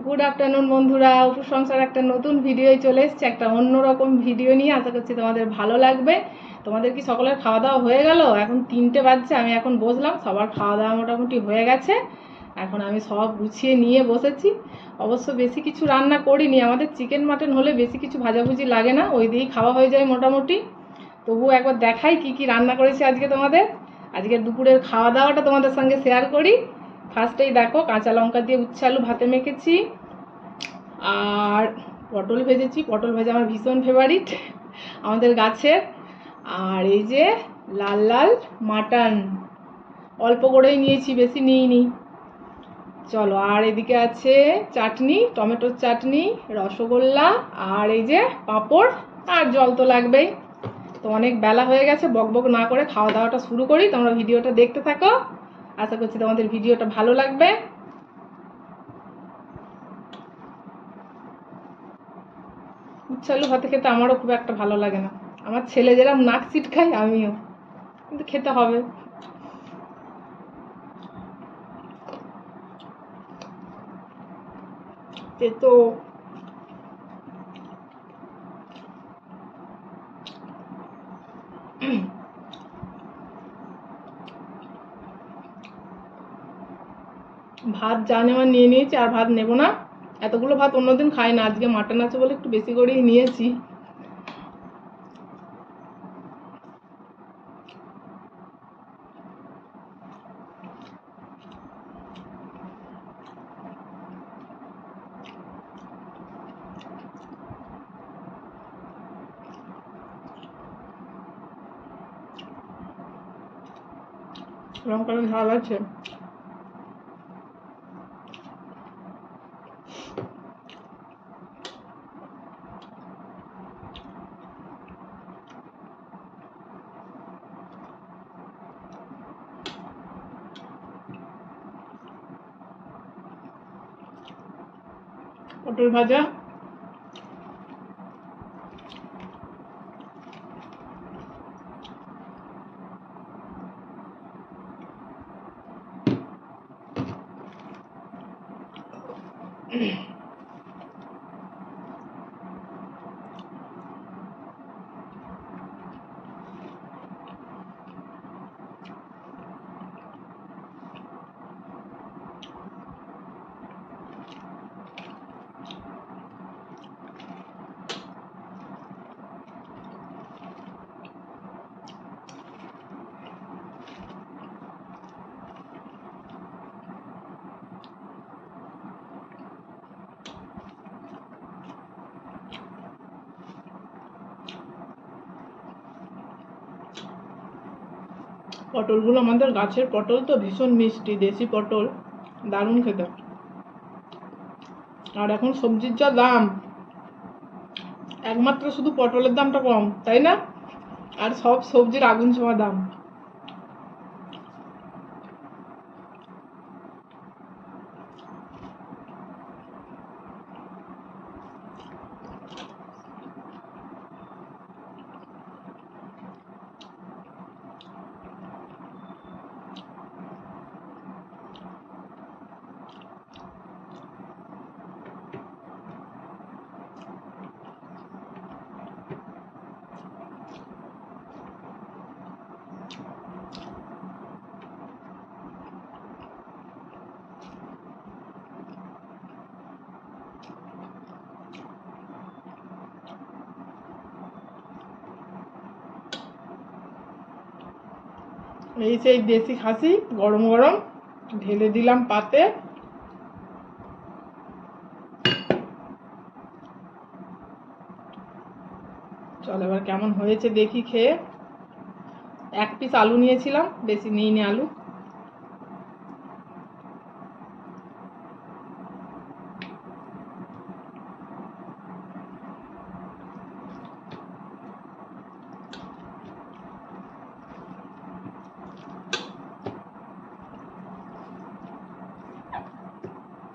Good afternoon বন্ধুরা, অপুর সংসার একটা নতুন ভিডিওয় চলে এসছে, একটা অন্যরকম ভিডিও নিয়ে। আশা করছি তোমাদের ভালো লাগবে। তোমাদের কি সকলের খাওয়া দাওয়া হয়ে গেল? এখন 3টে বাজছে, আমি এখন বসলাম, সবার খাওয়া দাওয়া মোটামুটি হয়ে গেছে। এখন আমি সব গুছিয়ে নিয়ে বসেছি। অবশ্য বেশি কিছু রান্না করিনি, আমাদের চিকেন মাটন হলে বেশি কিছু ভাজাভুজি লাগে না, ওই দিয়েই খাওয়া হয়ে যায় মোটামুটি। তবুও একবার দেখাই কি কি রান্না করেছি আজকে তোমাদের। আজকে দুপুরের খাওয়া দাওয়াটা তোমাদের সঙ্গে শেয়ার করি। ফার্স্টেই দেখো, কাঁচা লঙ্কা দিয়ে উচ্ছে আলু ভাতে মেখেছি, আর পটল ভেজেছি। পটল ভাজা আমার ভীষণ ফেভারিট, আমাদের গাছের। আর এই যে লাল লাল মাটন, অল্প করেই নিয়েছি, বেশি নিইনি। চলো, আর এদিকে আছে চাটনি, টমেটোর চাটনি, রসগোল্লা, আর এই যে পাঁপড়, আর জল তো লাগবেই। তো অনেক বেলা হয়ে গেছে, বকবক না করে খাওয়া দাওয়াটা শুরু করি। তোমরা ভিডিওটা দেখতে থাকো, আশা করছি তোমাদের ভিডিওটা ভালো লাগবে। উচ্ছে আলু ভাতে খেতে আমারও খুব একটা ভালো লাগে না, আমার ছেলে যেরকম নাক ছিটকায় আমিও, কিন্তু খেতে হবে। তো ভাত যা নেওয়ার নিয়ে নিয়েছি, আর ভাত নেব না। এতগুলো ভাত অন্যদিন খাই না, আজকে মাটন আছে বলে একটু বেশি করেই নিয়েছি। লঙ্কাটা ঝাল আছে। পটল ভাজা, পটলগুলো আমাদের গাছের পটল, তো ভীষণ মিষ্টি, দেশি পটল, দারুণ খেতে। আর এখন সবজির যা দাম, একমাত্র শুধু পটলের দামটা কম, তাই না? আর সব সবজির আগুন ছোঁয়া দাম। এই সেই দেশি খাসি, গরম গরম ঢেলে দিলাম পাতে। চল এবার কেমন হয়েছে দেখি খেয়ে। 1 পিস আলু নিয়েছিলাম, বেশি নিইনি আলু।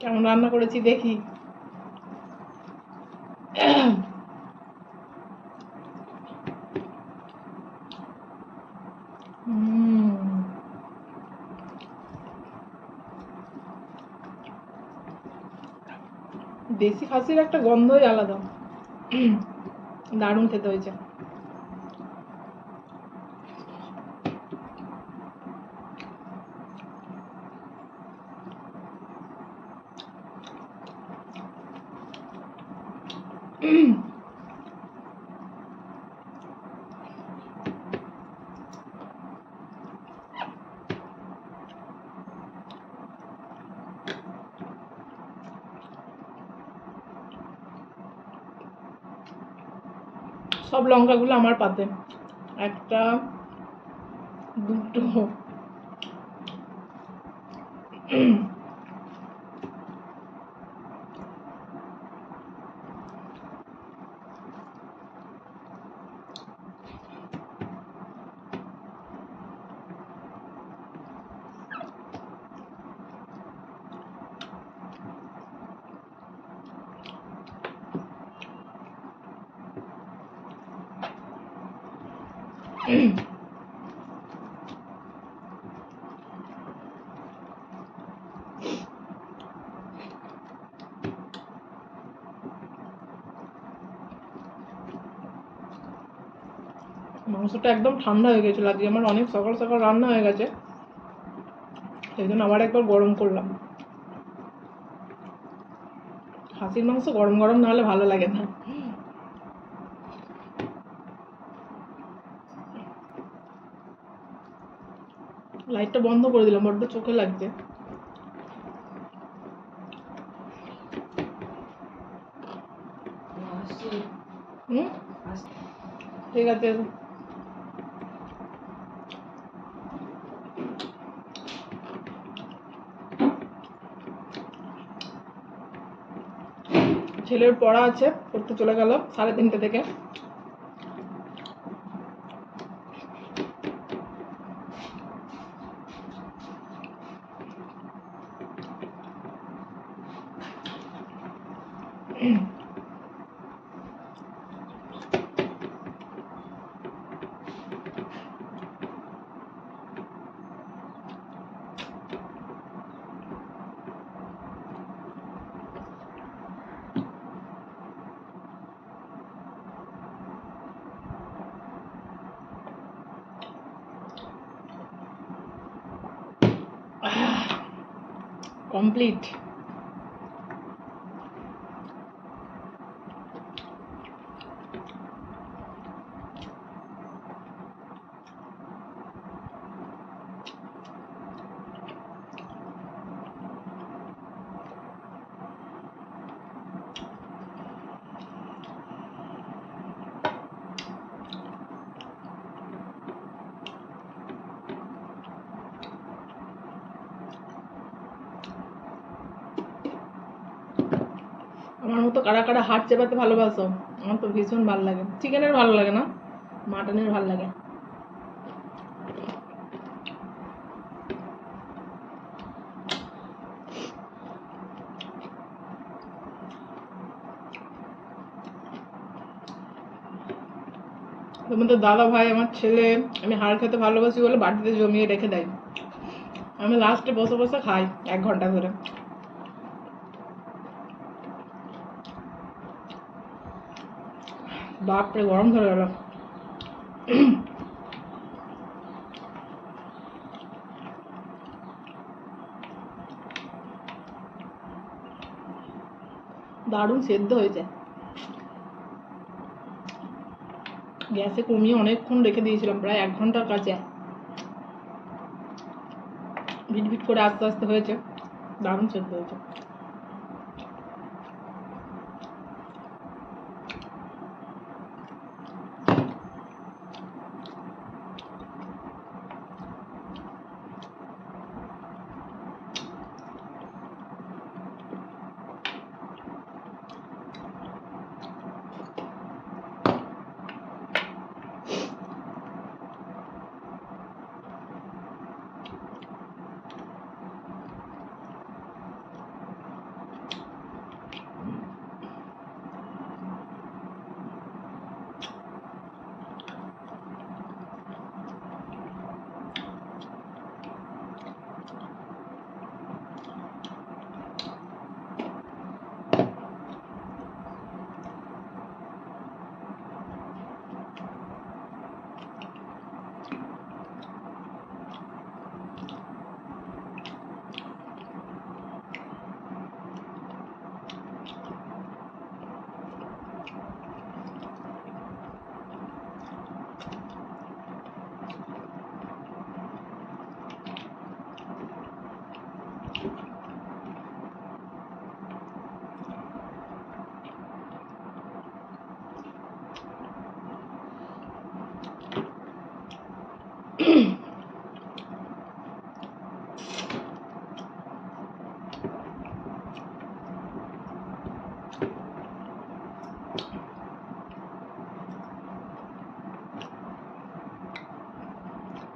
কেমন রান্না করেছি দেখি। দেশি খাসির একটা গন্ধই আলাদা। দারুণ খেতে হয়েছে। সব লঙ্কাগুলো আমার পাতে, একটা দুটো মাংসটা একদম ঠান্ডা হয়ে গেছিল। আজকে আমার অনেক সকাল সকাল রান্না হয়ে গেছে, সেই জন্য আবার একবার গরম করলাম। খাসির মাংস গরম গরম না হলে ভালো লাগে না। লাইটটা বন্ধ করে দিলাম, বড্ড চোখে লাগছে। ঠিক আছে। ছেলের পড়া আছে, পড়তে চলে গেল 3:30 থেকে। কমপ্লিট। আমার মতো কারা কারা হাত চেপাতে ভালোবাসো? আমার তো ভীষণ ভালো লাগে। চিকেনের ভালো লাগে না, মাটনের ভালো লাগে। তোমাদের দাদা ভাই, আমার ছেলে, আমি হাড় খেতে ভালোবাসি বলে বাড়িতে জমিয়ে রেখে দেয়। আমি লাস্টে বসে বসে খাই 1 ঘন্টা ধরে। বাপরে, গরম ধরে গেল। দারুণ সেদ্ধ হয়েছে। গ্যাসে কমিয়ে অনেকক্ষণ রেখে দিয়েছিলাম, প্রায় 1 ঘন্টার কাছে। ভিট ভিট করে আস্তে আস্তে হয়েছে, দারুণ সেদ্ধ হয়েছে।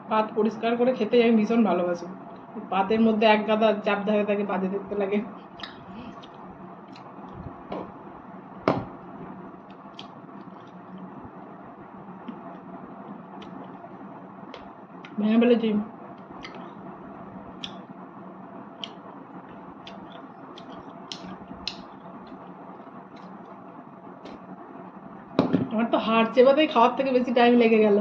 পাত পরিষ্কার করে খেতে আমি ভীষণ ভালোবাসি। পাতের মধ্যে এক গাদা চাপ ধারে থাকে, বাজে দেখতে লাগে। ভেঙে ফেলেছি। আমার তো হাড় চেবাতেই খাওয়ার থেকে বেশি টাইম লেগে গেল।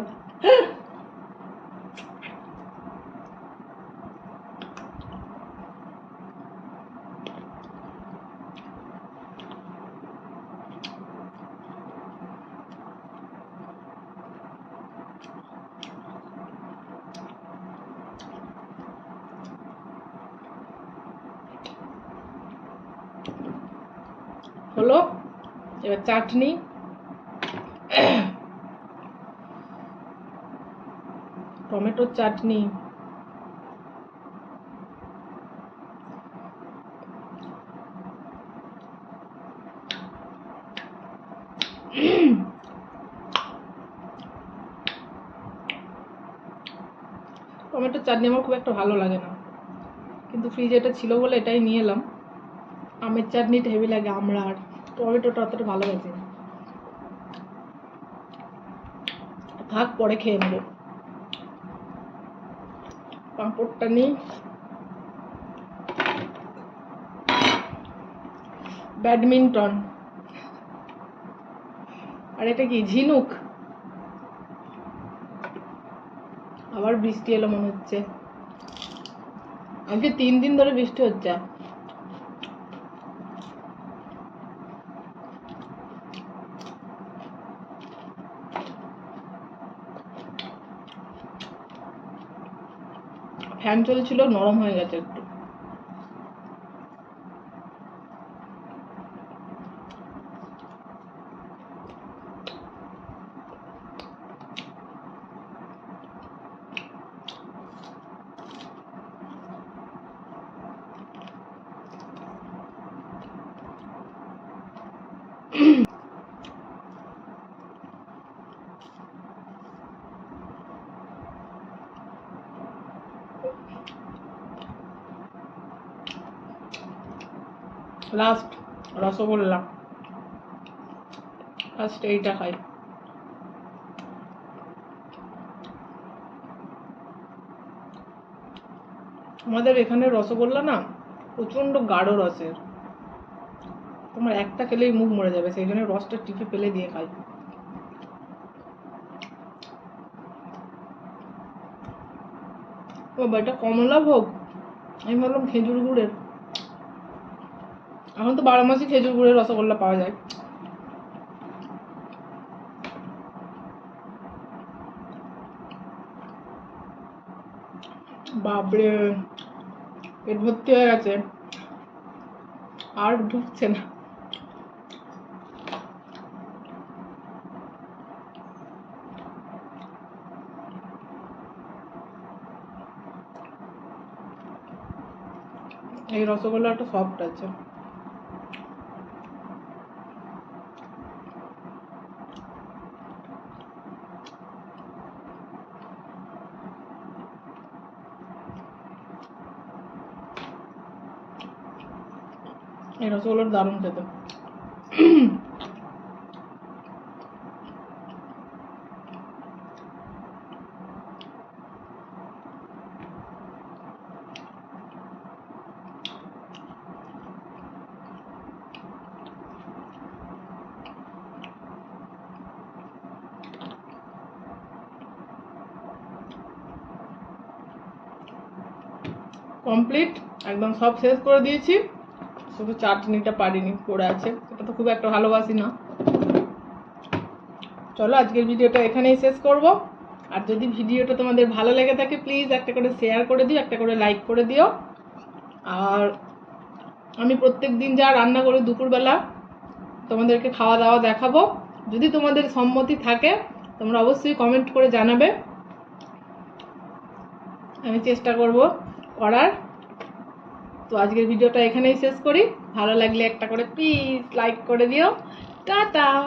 হলো, এবার চাটনি। টমেটোর চাটনি, টমেটোর চাটনি আমার খুব একটা ভালো লাগে না, কিন্তু ফ্রিজে এটা ছিল বলে এটাই নিয়ে এলাম। আমের চাটনিটা হেভি লাগে, আমড়ার। টমেটোটা অতটা ভালো লাগে না, থাক পরে খেয়ে নেবো। পাঁপড়টা নিই। ব্যাডমিন্টন, আর এটা কি ঝিনুক। আবার বৃষ্টি এলো মনে হচ্ছে, আজকে 3 দিন ধরে বৃষ্টি হচ্ছে। ফ্যান চলছিল, নরম হয়ে গেছে একটু। লাস্ট রসগোল্লা, ফার্স্ট এইটা খাই। আমাদের এখানে রসগোল্লা না প্রচন্ড গাঢ় রসের, তোমার একটা খেলেই মুখ মরে যাবে, সেই জন্য রসটা টিপে ফেলে দিয়ে খাই। ও এটা কমলা ভোগ, আমি ভাবলাম খেজুর গুড়ের। এখন তো 12 মাসই খেজুর গুড়ের রসগোল্লা পাওয়া যায়। বাপরে, পেট ভর্তি হয়ে গেছে, আর ঢুকছে না। এই রসগোল্লাটা সফট আছে। এই রসগোল্লার দারুণ খেতে। কমপ্লিট, একদম সব শেষ করে দিয়েছি, শুধু চাটনিটা পারিনি, পড়ে আছে। এটা তো খুব একটা ভালোবাসি না। চলো আজকের ভিডিওটা এখানেই শেষ করব। আর যদি ভিডিওটা তোমাদের ভালো লেগে থাকে প্লিজ একটা করে শেয়ার করে দিও, একটা করে লাইক করে দিও। আর আমি প্রত্যেক দিন যা রান্না করি দুপুরবেলা তোমাদেরকে খাওয়া দাওয়া দেখাবো। যদি তোমাদের সম্মতি থাকে তোমরা অবশ্যই কমেন্ট করে জানাবে, আমি চেষ্টা করব করার। তো আজকের ভিডিওটা এখানেই শেষ করি। ভালো লাগলে একটা করে প্লিজ লাইক করে দিও। টাটা।